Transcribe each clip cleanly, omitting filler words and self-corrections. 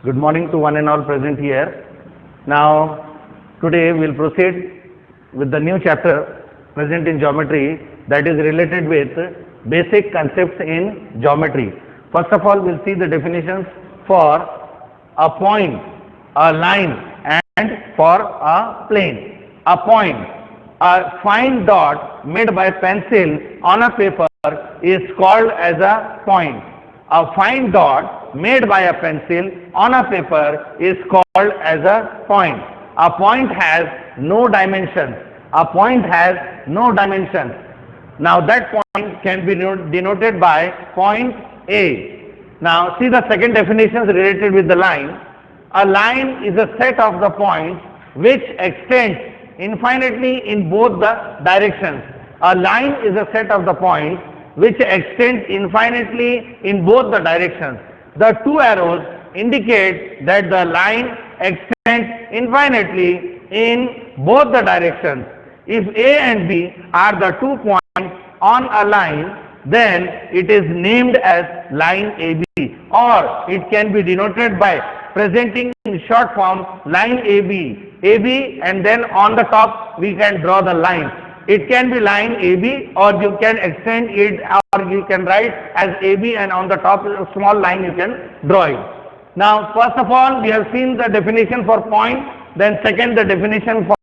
Good morning to one and all present here. Now, today we will proceed with the new chapter present in geometry, that is related with basic concepts in geometry. First of all, we will see the definitions for a point, a line, and for a plane. A point, a fine dot made by pencil on a paper is called as a point. A fine dot made by a pencil on a paper is called as a point. A point has no dimensions. A point has no dimensions. Now that point can be denoted by point A. Now see the second definition related with the line. A line is a set of the points which extends infinitely in both the directions. A line is a set of the points which extends infinitely in both the directions. The two arrows indicate that the line extends infinitely in both the directions. If A and B are the 2 points on a line, then it is named as line AB, or it can be denoted by presenting in short form line AB, and then on the top we can draw the line. It can be line AB, or you can extend it, or you can write as AB, and on the top a small line you can draw it. Now first of all we have seen the definition for point, then second the definition for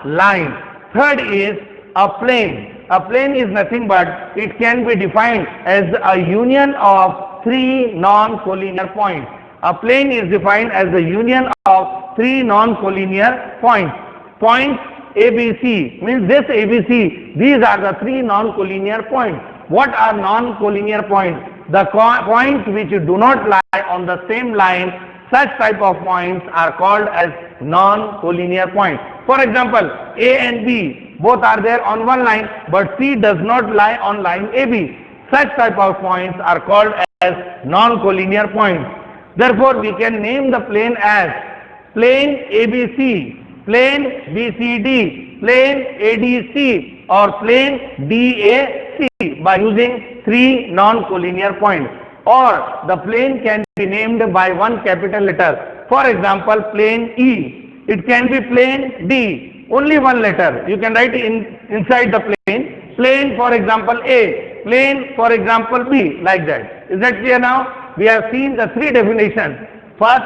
line. Third is a plane. A plane is nothing but it can be defined as a union of three non-collinear points. A plane is defined as the union of three non-collinear points. Points ABC means this ABC, these are the three non-collinear points. What are non-collinear points? The points which do not lie on the same line, such type of points are called as non-collinear points. For example, A and B both are there on one line, but C does not lie on line AB. Such type of points are called as non-collinear points. Therefore, we can name the plane as plane ABC, plane BCD, plane ADC, or plane DAC by using three non-collinear points. Or the plane can be named by one capital letter. For example, plane E. It can be plane D, only one letter. You can write inside the plane. Plane, for example, A. Plane, for example, B, like that. Is that clear now? We have seen the three definitions. First,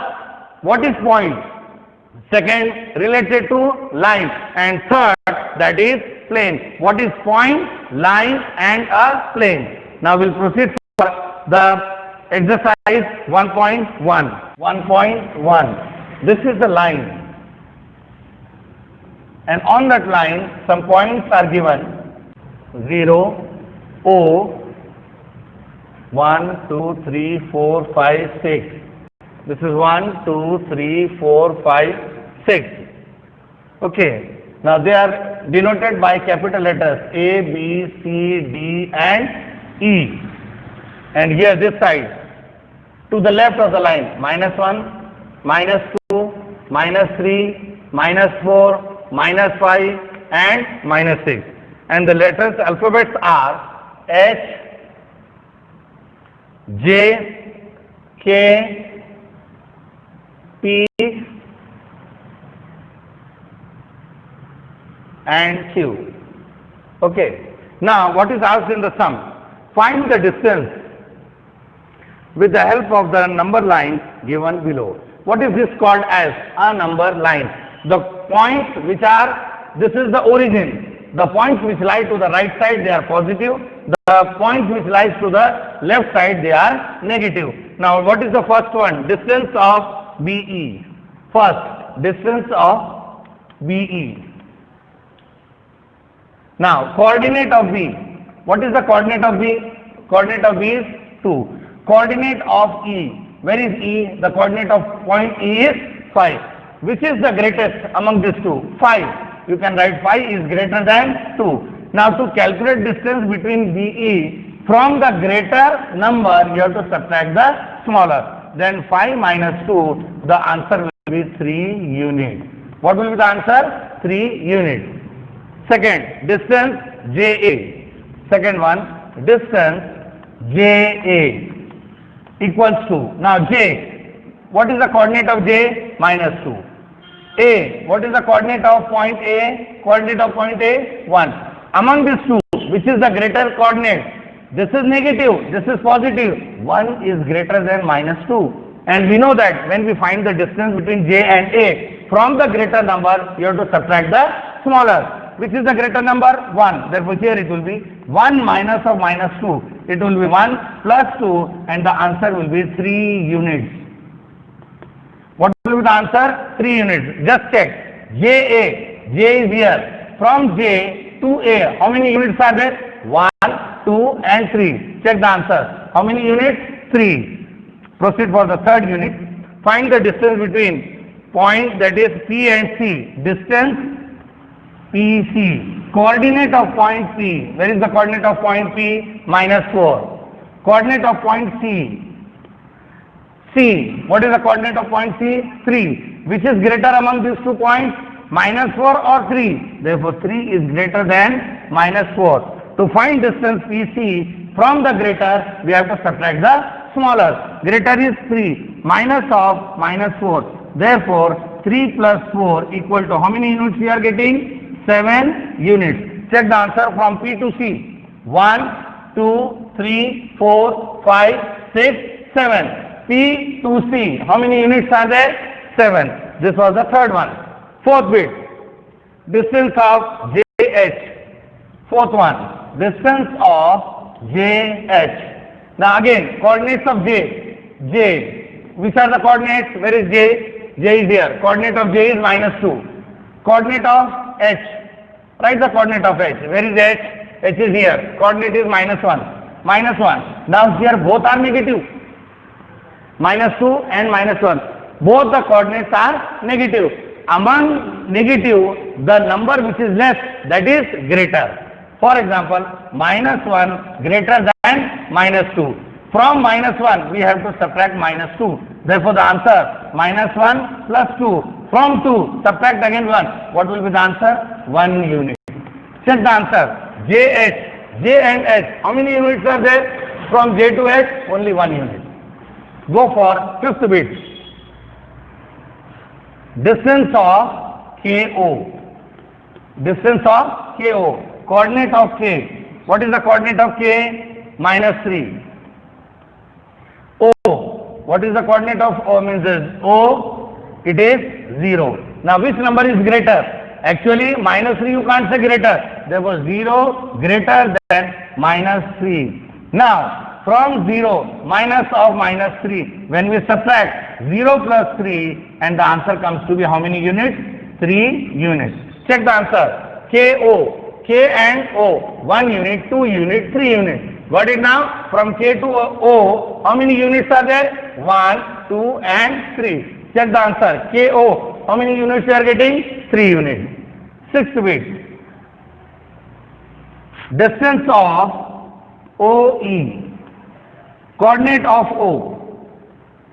what is point? Second, related to line. And third, that is plane. What is point, line, and a plane? Now we will proceed for the exercise 1.1. 1.1. This is the line. And on that line, some points are given. 0, O, 1, 2, 3, 4, 5, 6. This is 1, 2, 3, 4, 5, 6. Okay. Now they are denoted by capital letters A, B, C, D, and E. And here this side, to the left of the line, -1, -2, -3, -4, -5, and -6. And the letters, alphabets are H, J, K, P, and Q. Okay. Now what is asked in the sum? Find the distance with the help of the number lines given below. What is this called as? A number line. The points which are, this is the origin. The points which lie to the right side, they are positive. The points which lie to the left side, they are negative. Now what is the first one? Distance of BE. First, distance of BE. Now coordinate of B. What is the coordinate of B? Coordinate of B is 2. Coordinate of E. Where is E? The coordinate of point E is 5. Which is the greatest among these two? 5. You can write 5 is greater than 2. Now to calculate distance between BE, from the greater number you have to subtract the smaller. Then 5 minus 2, the answer will be 3 units. What will be the answer? 3 units. Second, distance JA. Second one, distance JA equals to, now J, What is the coordinate of j? Minus 2. A, what is the coordinate of point A? Coordinate of point A? 1. Among these two, which is the greater coordinate? This is negative, this is positive. 1 is greater than minus 2. And we know that when we find the distance between j and A, from the greater number, you have to subtract the smaller. Which is the greater number? 1. Therefore, here it will be 1 minus of minus 2. It will be 1 plus 2 and the answer will be 3 units. What will be the answer? 3 units. Just check. JA. J is here. From J to A, how many units are there? 1, 2 and 3. Check the answer. How many units? 3. Proceed for the third unit. Find the distance between point, that is P and C. Distance PC. Coordinate of point P. Where is the coordinate of point P? Minus 4. Coordinate of point C. C. What is the coordinate of point C? 3. Which is greater among these 2 points? Minus 4 or 3? Therefore, 3 is greater than minus 4. To find distance PC from the greater, we have to subtract the smaller. Greater is 3. Minus of minus 4. Therefore, 3 plus 4 equal to how many units we are getting? 7 units. Check the answer from P to C. 1, 2, 3, 4, 5, 6, 7. P to C. How many units are there? 7. This was the third one. Fourth bit. Distance of JH. Fourth one. Distance of JH. Now again, coordinates of J. J. Which are the coordinates? Where is J? J is here. Coordinate of J is minus 2. Coordinate of H. Write the coordinate of H. Where is H? H is here. Coordinate is minus 1. Minus 1. Now here both are negative. Minus 2 and minus 1. Both the coordinates are negative. Among negative, the number which is less, that is greater. For example, minus 1 greater than minus 2. From minus 1, we have to subtract minus 2. Therefore, the answer, minus 1 plus 2. From 2, subtract again 1. What will be the answer? 1 unit. Check the answer. JH, J and H. How many units are there? From J to H, only 1 unit. Go for fifth bit. Distance of KO. Distance of KO. Coordinate of K. What is the coordinate of K? Minus 3. O. What is the coordinate of O? Means O. It is 0. Now which number is greater? Actually minus 3 you can't say greater. Therefore 0 greater than minus 3. Now from 0 minus of minus 3, when we subtract 0 plus 3 and the answer comes to be how many units? 3 units. Check the answer. KO. K and O. 1 unit, 2 unit, 3 units. Got it now? From K to O, how many units are there? 1, 2 and 3. Check the answer. KO. How many units we are getting? 3 units. Sixth bit. Distance of OE. Coordinate of O.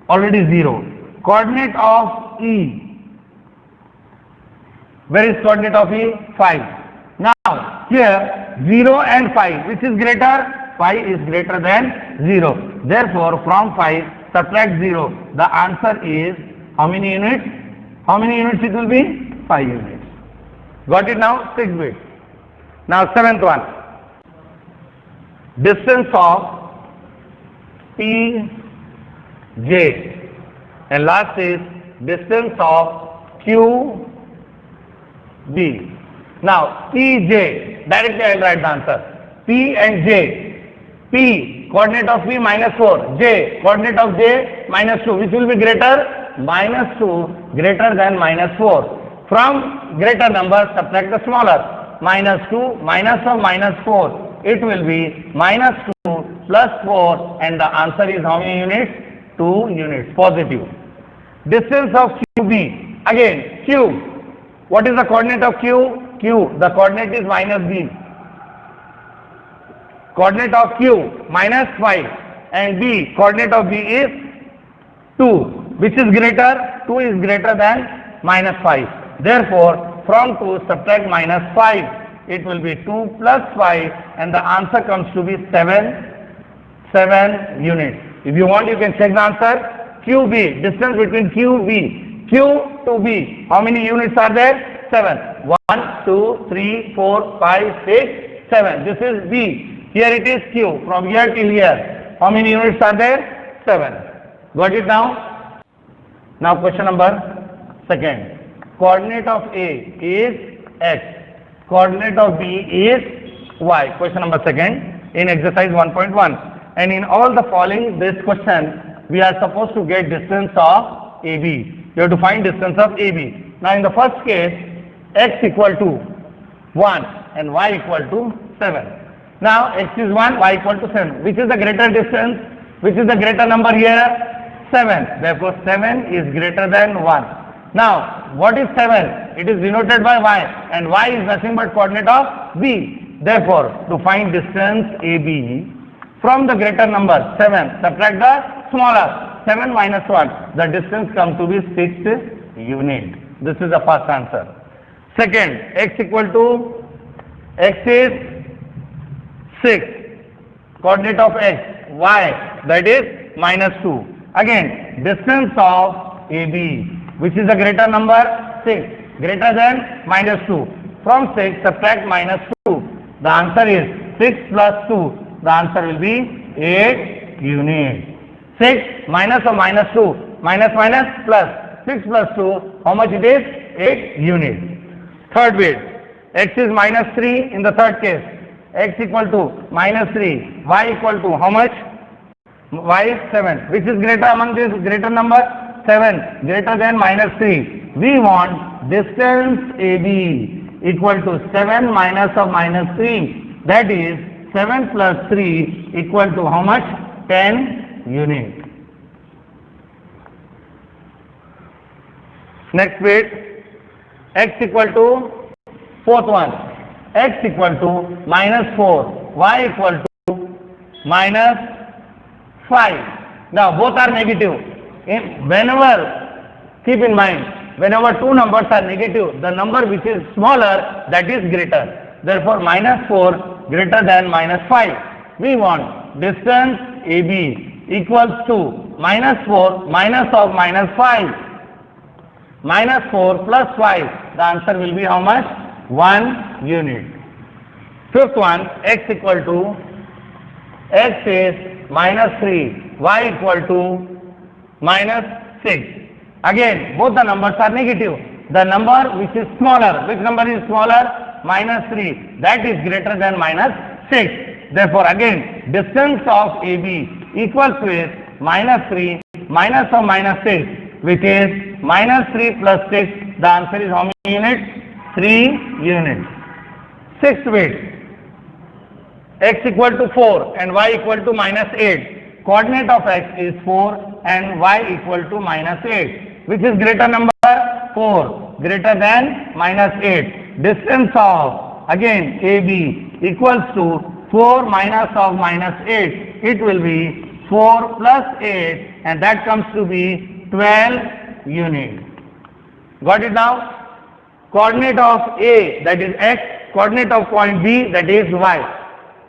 Already 0. Coordinate of E. Where is coordinate of E? 5. Now, here 0 and 5. Which is greater? 5 is greater than 0. Therefore, from 5, subtract 0. The answer is how many units? How many units it will be? 5 units. Got it now? 6 bit. Now, seventh one. Distance of P, J. And last is distance of Q, B. Now, P, J. Directly I will write the answer. P and J. P, coordinate of P minus 4. J, coordinate of J minus 2. Which will be greater? Minus 2 greater than minus 4. From greater number, subtract the smaller. Minus 2 minus of minus 4. It will be minus 2 plus 4 and the answer is how many units? 2 units. Positive. Distance of QB. Again, Q. What is the coordinate of Q? Q. The coordinate is minus B. Coordinate of Q minus 5 and B. Coordinate of B is 2. Which is greater? 2 is greater than minus 5. Therefore, from 2 subtract minus 5. It will be 2 plus 5 and the answer comes to be 7 units. If you want, you can check the answer. QB, distance between QB, Q to B. How many units are there? 7. 1, 2, 3, 4, 5, 6, 7. This is B. Here it is Q. From here till here. How many units are there? 7. Got it now? Now question number 2. Coordinate of A is X. Coordinate of B is Y. Question number 2 in exercise 1.1. And in all the following this question, we are supposed to get distance of AB. You have to find distance of AB. Now in the first case, X equal to 1 and Y equal to 7. Now X is 1, Y equal to 7. Which is the greater distance? Which is the greater number here? 7. Therefore 7 is greater than 1. Now what is 7? It is denoted by Y, and Y is nothing but coordinate of B. Therefore to find distance AB from the greater number 7, subtract the smaller 7 minus 1. The distance comes to be 6 unit. This is the first answer. Second, X equal to, X is 6. Coordinate of X, Y, that is minus 2. Again, distance of AB, which is the greater number 6, greater than minus 2. From 6, subtract minus 2. The answer is 6 plus 2. The answer will be 8 units. 6 minus or minus 2, minus minus plus 6 plus 2, how much it is? 8 units. Third bit, X is minus 3 in the third case. X equal to minus 3, Y equal to how much? Y is 7. Which is greater among this greater number? 7, greater than minus 3. We want distance AB equal to 7 minus of minus 3. That is 7 plus 3 equal to how much? 10 units. Next bit, X equal to fourth one. X equal to minus 4, Y equal to minus 5. Now both are negative. Keep in mind, whenever two numbers are negative, the number which is smaller, that is greater. Therefore minus 4 greater than minus 5. We want distance AB equals to minus 4 minus of minus 5. Minus 4 plus 5. The answer will be how much? 1 unit. Fifth one, X equal to, X is minus 3, Y equal to minus 6. Again, both the numbers are negative. The number which is smaller, which number is smaller? Minus 3, that is greater than minus 6. Therefore again, distance of AB equals with minus 3 minus of minus 6, which is minus 3 plus 6. The answer is how many units? 3 units. Sixth bit, X equal to 4 and Y equal to minus 8. Coordinate of X is 4 and Y equal to minus 8. Which is greater number? 4, greater than minus 8. Distance of, again, AB equals to 4 minus of minus 8. It will be 4 plus 8, and that comes to be 12 units. Got it now? Coordinate of A, that is X, coordinate of point B, that is Y.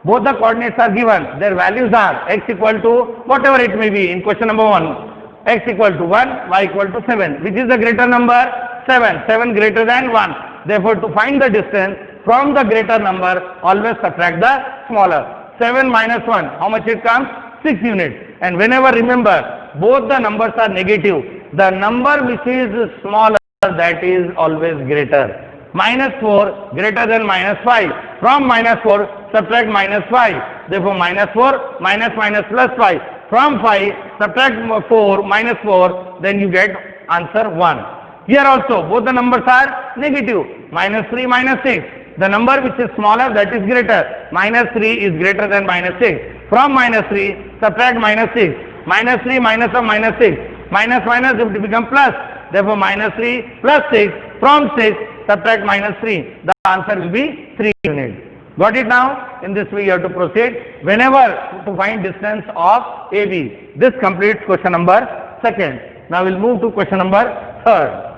Both the coordinates are given. Their values are X equal to whatever it may be in question number 1. X equal to 1, Y equal to 7. Which is the greater number? 7. 7 greater than 1. Therefore, to find the distance from the greater number, always subtract the smaller. 7 minus 1, how much it comes? 6 units. And whenever remember, both the numbers are negative. The number which is smaller, that is always greater. Minus 4 greater than minus 5. From minus 4, subtract minus 5. Therefore, minus 4, minus minus plus 5. From 5, subtract 4, minus 4, then you get answer 1. Here also, both the numbers are negative. Minus 3, minus 6. The number which is smaller, that is greater. Minus 3 is greater than minus 6. From minus 3, subtract minus 6. Minus 3 minus of minus 6. Minus minus it will become plus. Therefore, minus 3 plus 6. From 6, subtract minus 3. The answer will be 3 units. Got it now? In this way you have to proceed whenever to find distance of AB. This completes question number 2. Now we will move to question number 3.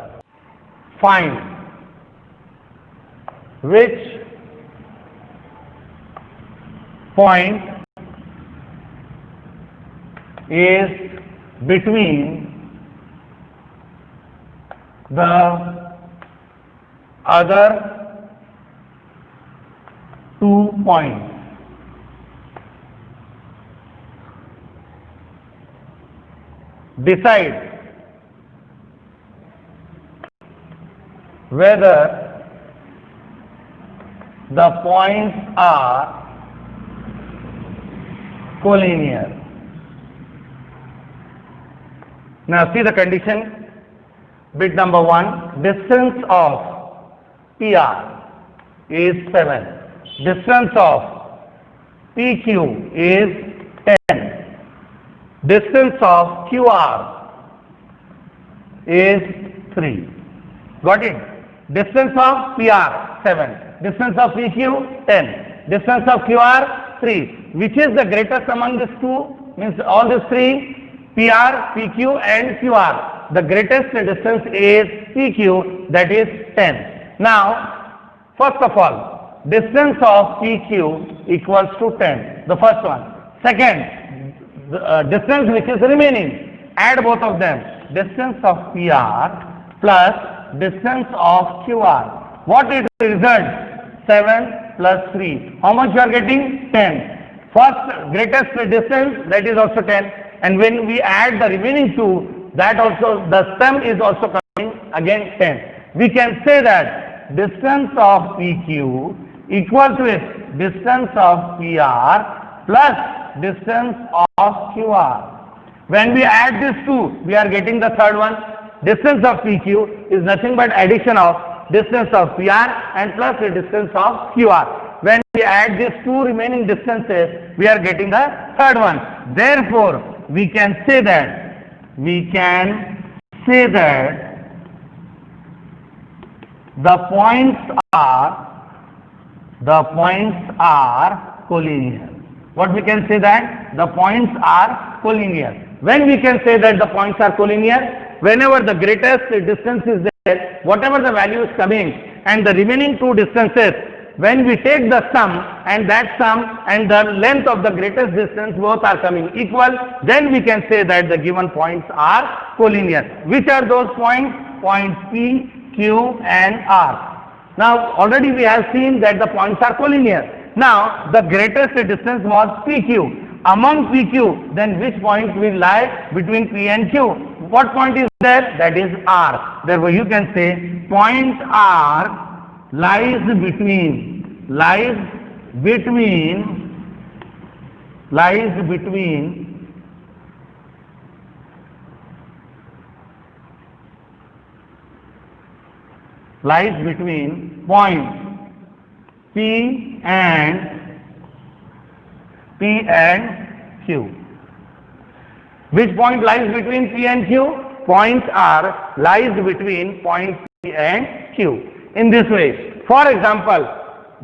Find which point is between the other 2 points. Decide whether the points are collinear. Now see the condition. Bit number 1, distance of PR is 7. Distance of PQ is 10. Distance of QR is 3. Got it? Distance of PR 7. Distance of PQ 10. Distance of QR 3. Which is the greatest among these two? Means all these three, PR, PQ and QR. The greatest distance is PQ, that is 10. Now, first of all, distance of PQ equals to 10. The first one. Second, the distance which is remaining. Add both of them. Distance of PR plus distance of QR. What it results? 7 plus 3. How much you are getting? 10. First greatest distance, that is also 10. And when we add the remaining two, that also, the sum is also coming again 10. We can say that distance of PQ equals with distance of PR plus distance of QR. When we add these two, we are getting the third one. Distance of PQ is nothing but addition of distance of PR and plus the distance of QR. When we add these two remaining distances, we are getting the third one. Therefore, we can say that the points are collinear. What we can say that? The points are collinear. When we can say that the points are collinear? Whenever the greatest distance is there, whatever the value is coming, and the remaining two distances, when we take the sum, and that sum and the length of the greatest distance both are coming equal, then we can say that the given points are collinear. Which are those points? Points P, Q and R. Now already we have seen that the points are collinear. Now the greatest distance was PQ. Among PQ, then which point will lie between P and Q? What point is there? That is R. Therefore you can say point R lies between points P and Q. Which point lies between P and Q? Point R lies between point P and Q. In this way, for example,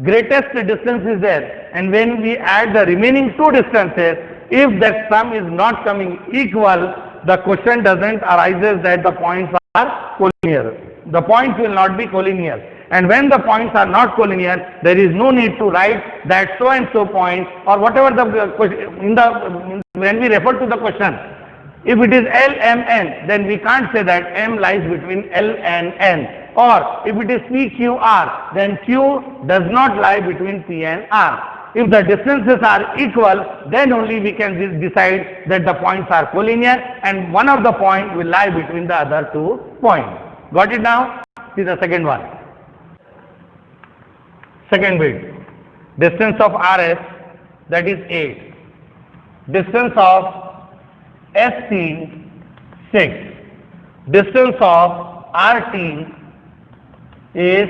greatest distance is there, and when we add the remaining two distances, if that sum is not coming equal, the question doesn't arises that the points are collinear. The points will not be collinear. And when the points are not collinear, there is no need to write that so and so point or whatever when we refer to the question. If it is L, M, N, then we can't say that M lies between L and N. Or if it is P, Q, R, then Q does not lie between P and R. If the distances are equal, then only we can decide that the points are collinear and one of the points will lie between the other 2 points. Got it now? See the second one. Second bit. Distance of RS, that is 8. Distance of ST 6. Distance of RT is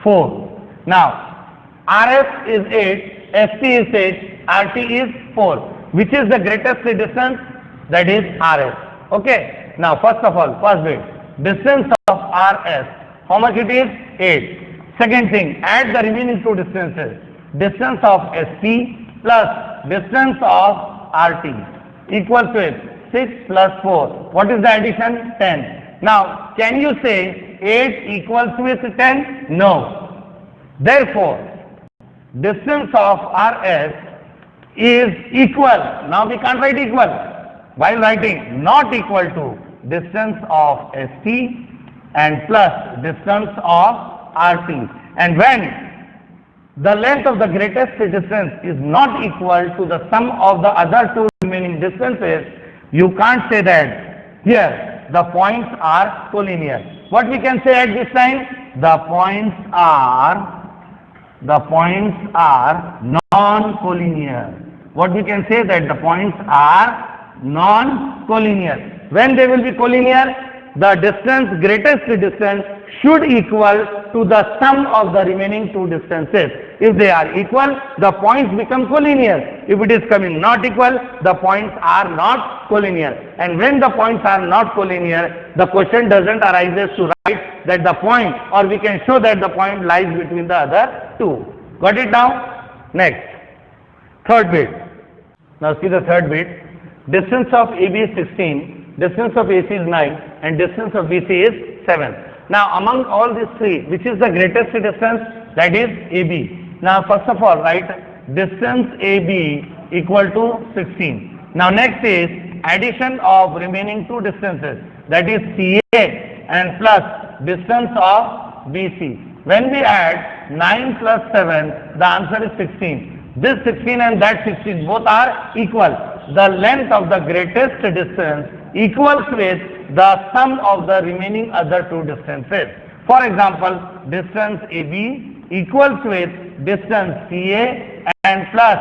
4. Now, RS is 8, ST is 8, RT is 4. Which is the greatest distance? That is RS. Okay. Now, first of all, first bit. Distance of RS. How much it is? 8. Second thing, add the remaining two distances. Distance of ST plus distance of RT equals to 6 plus 4. What is the addition? 10. Now, can you say 8 equals with 10? No. Therefore, distance of RS is equal. Now we can't write equal. While writing not equal to, distance of ST and plus distance of RT. And when the length of the greatest distance is not equal to the sum of the other two remaining distances, you can't say that here the points are collinear. What we can say at this time? The points are non-collinear. What we can say that the points are non-collinear. When they will be collinear? The distance, greatest distance should equal to the sum of the remaining two distances. If they are equal, the points become collinear. If it is coming not equal, the points are not collinear. And when the points are not collinear, the question doesn't arise to write that the point, or we can show that the point lies between the other two. Got it now? Next, third bit. Now see the third bit. Distance of AB is 16. Distance of AC is 9 and distance of BC is 7. Now among all these three, which is the greatest distance? That is AB. Now first of all, write distance AB equal to 16. Now next is addition of remaining two distances, that is CA and plus distance of BC. When we add 9 plus 7, the answer is 16. This 16 and that 16 both are equal. The length of the greatest distance equals with the sum of the remaining other two distances. For example, distance AB equals with distance CA and plus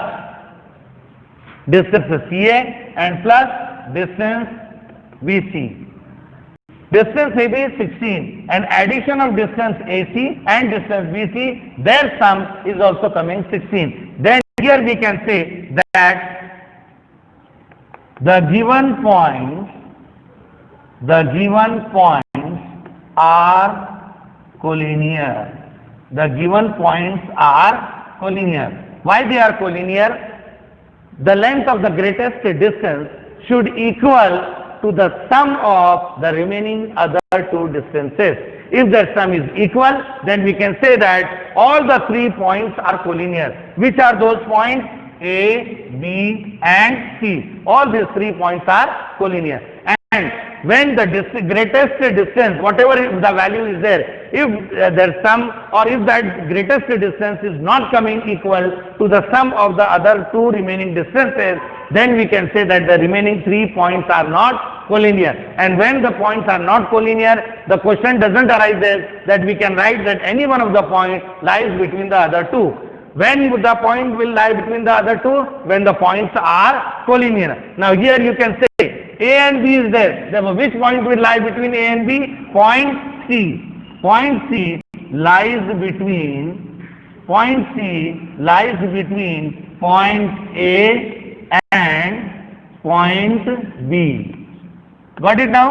distance CA and plus distance BC. Distance AB is 16 and addition of distance AC and distance BC, their sum is also coming 16. Then here we can say that the given points are collinear. The given points are collinear. Why they are collinear? The length of the greatest distance should equal to the sum of the remaining other two distances. If their sum is equal, then we can say that all the 3 points are collinear. Which are those points? A, B and C. All these 3 points are collinear. And when the greatest distance, whatever the value is there, if their sum or if that greatest distance is not coming equal to the sum of the other two remaining distances, then we can say that the remaining 3 points are not collinear. And when the points are not collinear, the question doesn't arise there that we can write that any one of the points lies between the other two. When the point will lie between the other two? When the points are collinear. Now here you can say A and B is there. Therefore, which point will lie between A and B? Point C. Point C lies between point A and point B. Got it now?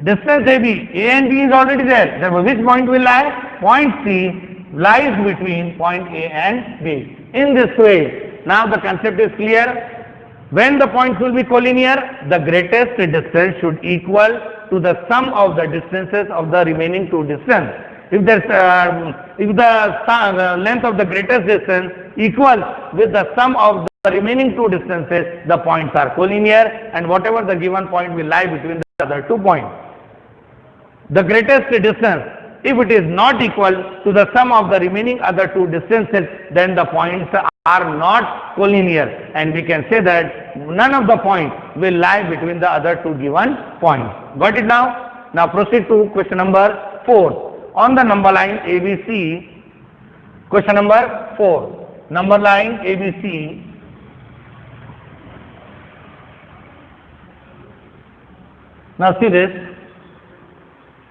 Distance AB, A and B is already there. Therefore, which point will lie? Point C lies between point A and B. In this way, now the concept is clear. When the points will be collinear, the greatest distance should equal to the sum of the distances of the remaining two distances. If the length of the greatest distance equals with the sum of the remaining two distances, the points are collinear, and whatever the given point will lie between the other 2 points. The greatest distance, if it is not equal to the sum of the remaining other two distances, then the points are not collinear, and we can say that none of the points will lie between the other two given points. Got it now? Now proceed to question number 4. On the number line ABC, question number 4. Number line ABC. Now see this.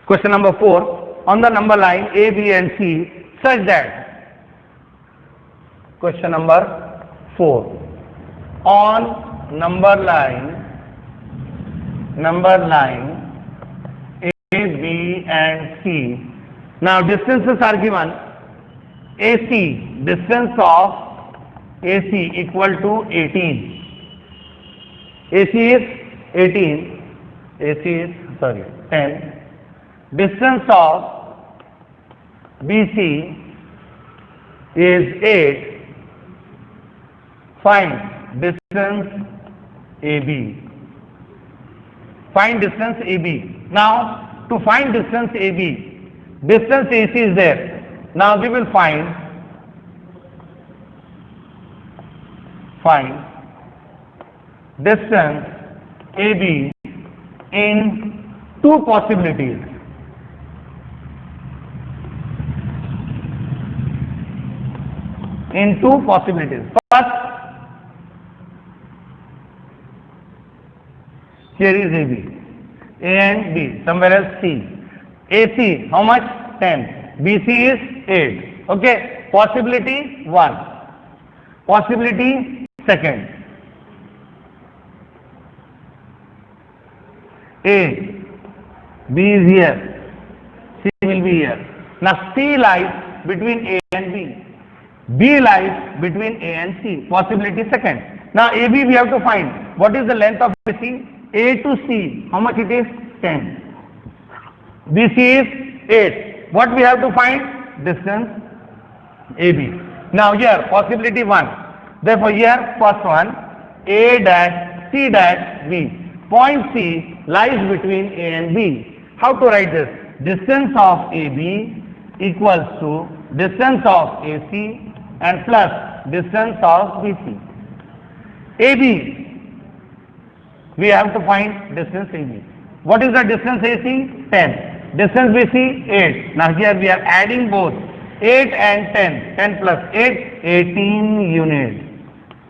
Question number 4. On the number line A, B and C such that, question number 4, on number line A, B and C. Now distances are given. AC, distance of AC equal to 18. AC is 10. Distance of BC is 8. Find distance AB. Find distance AB. Now, to find distance AB, distance AC is there. Now we will find distance AB in two possibilities. First, here is AB, A and B, somewhere else C. AC, how much? 10. BC is 8. Okay, possibility 1. Possibility second. A, B is here, C will be here. Now C lies between A and B. B lies between A and C. Possibility second. Now AB we have to find. What is the length of AC? A to C, how much it is? 10. BC is 8. What we have to find? Distance AB. Now here, possibility 1. Therefore here, first one, A dash, C dash, B. Point C lies between A and B. How to write this? Distance of AB equals to distance of AC and plus distance of BC. AB, we have to find distance AB. What is the distance AC? 10. Distance BC? 8. Now here we are adding both 8 and 10. 10 plus 8, 18 units.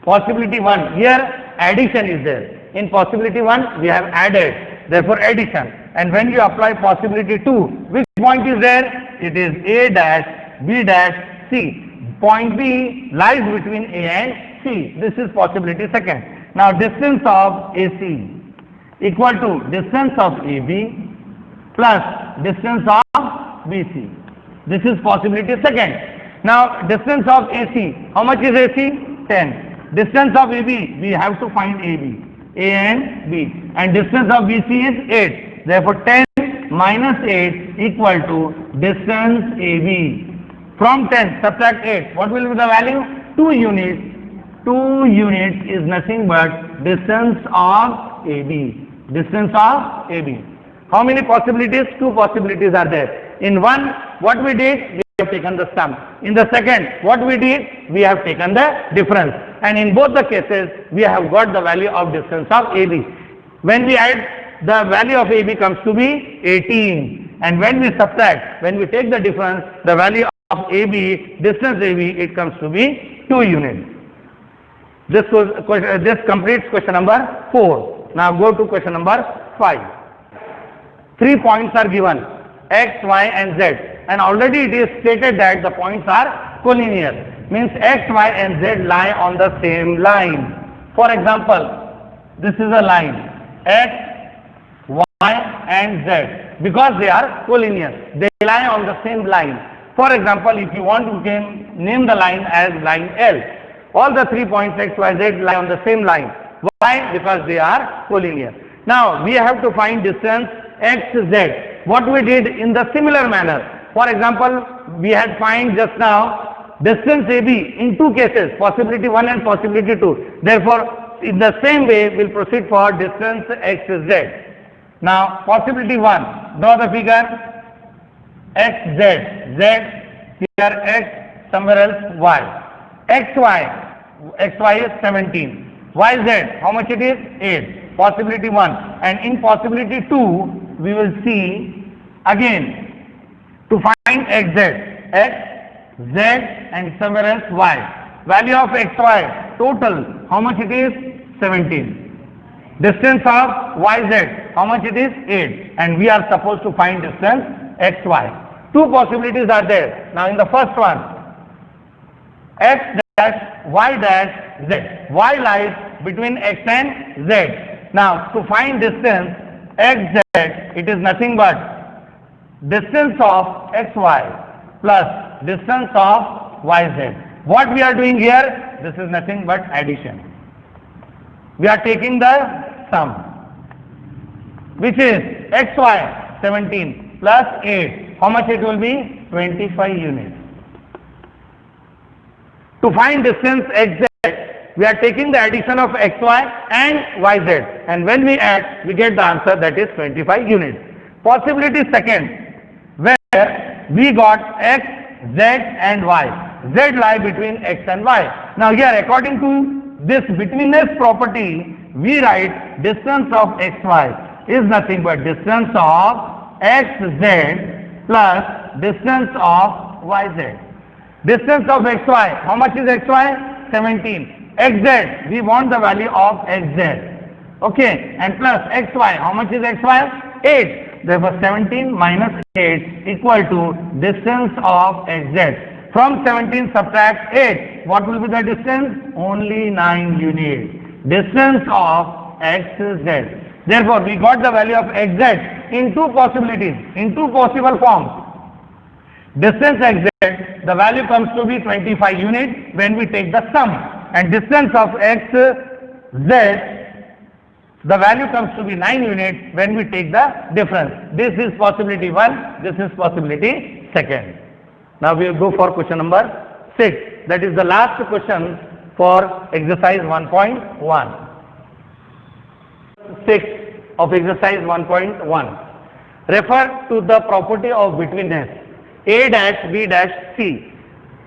Possibility 1, here addition is there. In possibility 1, we have added, therefore addition. And when you apply possibility 2, which point is there? It is A dash, B dash, C. Point B lies between A and C. This is possibility second. Now distance of AC equal to distance of AB plus distance of BC. This is possibility second. Now distance of AC, how much is AC? 10. Distance of AB, we have to find AB, A and B. And distance of BC is 8. Therefore 10 minus 8 equal to distance AB. From 10 subtract 8. What will be the value? 2 units. 2 units is nothing but distance of AB. Distance of AB. How many possibilities? 2 possibilities are there. In one, what we did? We have taken the sum. In the second, what we did? We have taken the difference. And in both the cases, we have got the value of distance of AB. When we add, the value of AB comes to be 18. And when we subtract, when we take the difference, the value of AB, distance AB, it comes to be 2 units. This completes question number 4. Now go to question number 5. 3 points are given, X, Y and Z. And already it is stated that the points are collinear. Means X, Y and Z lie on the same line. For example, this is a line, X, Y and Z. Because they are collinear, they lie on the same line. For example, if you want, you can name the line as line L. All the 3 points X, Y, Z lie on the same line. Why? Because they are collinear. Now, we have to find distance X, Z. What we did in the similar manner. For example, we had find just now distance AB in 2 cases, possibility 1 and possibility 2. Therefore, in the same way, we will proceed for distance X, Z. Now, possibility 1, draw the figure. X, Z, Z, here X, somewhere else Y. XY is 17. YZ, how much it is? 8. Possibility 1. And in possibility 2, we will see again to find XZ. X, Z and somewhere else Y. Value of XY, total, how much it is? 17. Distance of YZ, how much it is? 8. And we are supposed to find distance XY. 2 possibilities are there. Now in the first one, X dash, Y dash, Z. Y lies between X and Z. Now to find distance XZ, it is nothing but distance of XY plus distance of YZ. What we are doing here? This is nothing but addition. We are taking the sum, which is XY 17 plus 8. How much it will be? 25 units. To find distance XZ, we are taking the addition of xy and yz, and when we add, we get the answer, that is 25 units. Possibility second, where we got x, z and y. Z lie between x and y. Now here, according to this betweenness property, we write distance of xy is nothing but distance of xz plus distance of yz. Distance of xy, how much is xy? 17. Xz, we want the value of xz. Okay, and plus xy, how much is xy? 8. Therefore, 17 minus 8 equal to distance of xz. From 17 subtract 8. What will be the distance? Only 9 units. Distance of xz. Therefore, we got the value of xz in two possibilities, in two possible forms. Distance xz, the value comes to be 25 units when we take the sum, and distance of xz, the value comes to be 9 units when we take the difference. This is possibility 1, this is possibility second. Now we will go for question number 6. That is the last question for exercise 1.1. 6 of exercise 1.1. Refer to the property of betweenness. A dash, B dash, C.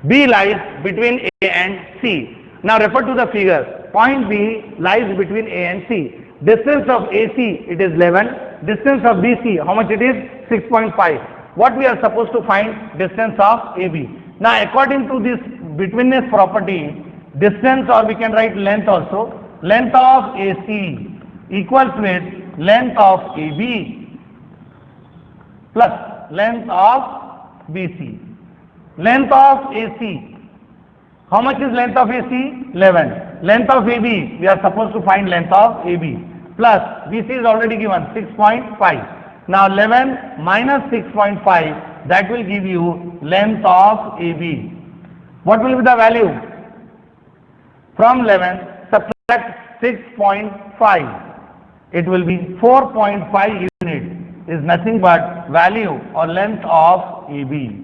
B lies between A and C. Now refer to the figure. Point B lies between A and C. Distance of AC, it is 11. Distance of BC, how much it is? 6.5. What we are supposed to find? Distance of AB. Now according to this betweenness property, distance, or we can write length also, length of AC equals with length of AB plus length of BC. Length of AC, how much is length of AC? 11. Length of AB, we are supposed to find length of AB, plus BC is already given 6.5. Now 11 minus 6.5, that will give you length of AB. What will be the value? From 11 subtract 6.5, it will be 4.5 units, is nothing but value or length of AB.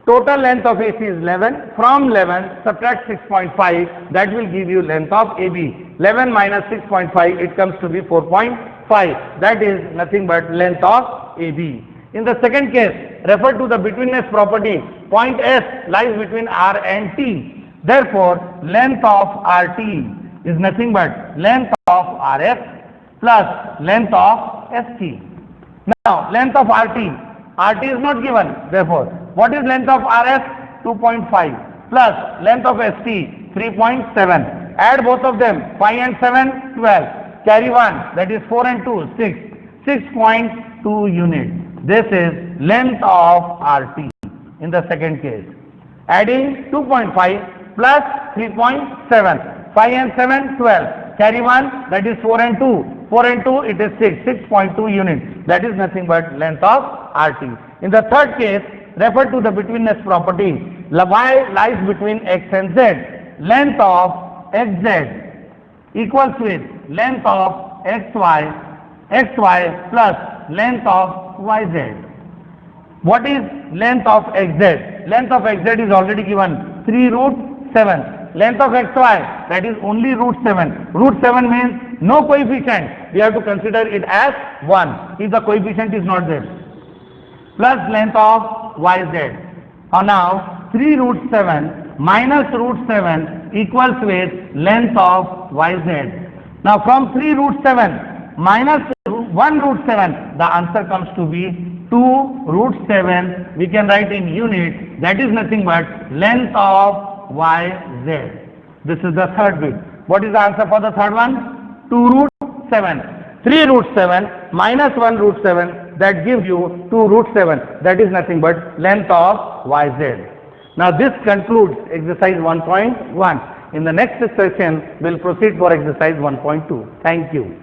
Total length of AC is 11. From 11 subtract 6.5, that will give you length of AB. 11 minus 6.5, it comes to be 4.5. That is nothing but length of AB. In the second case, refer to the betweenness property. Point S lies between R and T. Therefore, length of RT is nothing but length of RF plus length of ST. Now, length of RT is not given. Therefore, what is length of RF? 2.5 plus length of ST 3.7. Add both of them, 5 and 7, 12. Carry 1, that is 4 and 2, 6. 6.2 units. This is length of RT in the second case. Adding 2.5 plus 3.7. 5 and 7, 12. Carry 1, that is 4 and 2. 4 and 2, it is 6. 6.2 units. That is nothing but length of RT. In the third case, refer to the betweenness property. Y lies between X and Z. Length of XZ equals with length of XY plus length of YZ. What is length of XZ? Length of XZ is already given 3 root 7. Length of XY, that is only root 7. Root 7 means no coefficient. We have to consider it as 1 if the coefficient is not there. Plus length of YZ. Now 3 root 7 minus root 7 equals with length of YZ. Now from 3 root 7 minus 1 root 7, the answer comes to be 2 root 7. We can write in units, that is nothing but length of YZ. This is the third bit. What is the answer for the third one? 2 root 7. 3 root 7 minus 1 root 7, that gives you 2 root 7. That is nothing but length of YZ. Now this concludes exercise 1.1. In the next session, we will proceed for exercise 1.2. Thank you.